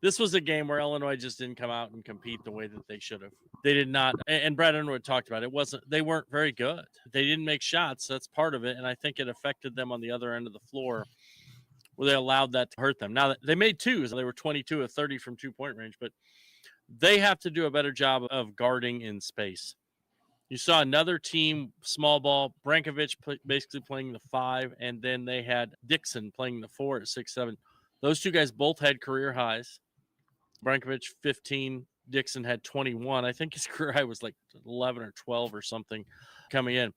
This was a game where Illinois just didn't come out and compete the way that they should have. They did not, and Brad Underwood talked about it. They weren't very good. They didn't make shots. That's part of it, and I think it affected them on the other end of the floor, where they allowed that to hurt them. Now they made twos. They were 22 of 30 from 2-point range, but they have to do a better job of guarding in space. You saw another team, small ball, Brankovic basically playing the 5, and then they had Dixon playing the 4 at 6'7". Those two guys both had career highs. Brankovic 15, Dixon had 21. I think his career high was like 11 or 12 or something coming in.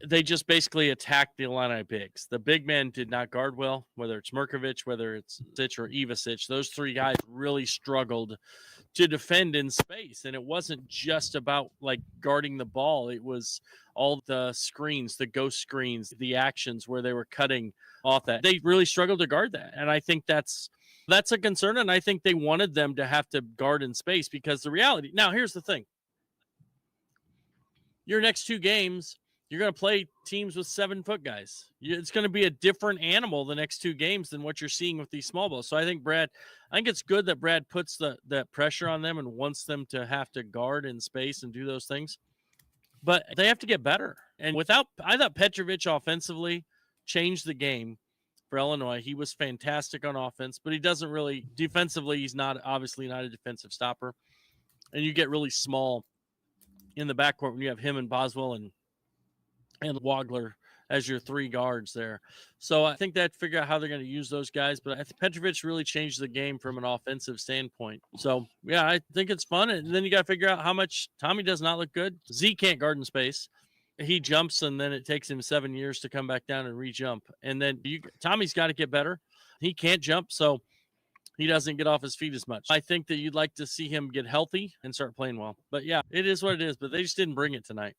They just basically attacked the Illini bigs. The big men did not guard well, whether it's Merkovic, whether it's Sitch or Ivasic. Those three guys really struggled to defend in space. And it wasn't just about like guarding the ball. It was all the screens, the ghost screens, the actions where they were cutting off that. They really struggled to guard that. And I think that's a concern. And I think they wanted them to have to guard in space because the reality. Now, here's the thing. Your next two games, you're going to play teams with 7-foot guys. It's going to be a different animal the next two games than what you're seeing with these small balls. So I think it's good that Brad puts that pressure on them and wants them to have to guard in space and do those things. But they have to get better. And I thought Petrovic offensively changed the game for Illinois. He was fantastic on offense, but he doesn't really defensively. He's obviously not a defensive stopper. And you get really small in the backcourt when you have him and Boswell and Wagler as your three guards there. So I think that figure out how they're going to use those guys. But I think Petrovic really changed the game from an offensive standpoint. So, yeah, I think it's fun. And then you got to figure out how much Tommy does not look good. Z can't guard in space. He jumps, and then it takes him 7 years to come back down and re-jump. And then Tommy's got to get better. He can't jump, so he doesn't get off his feet as much. I think that you'd like to see him get healthy and start playing well. But, yeah, it is what it is. But they just didn't bring it tonight.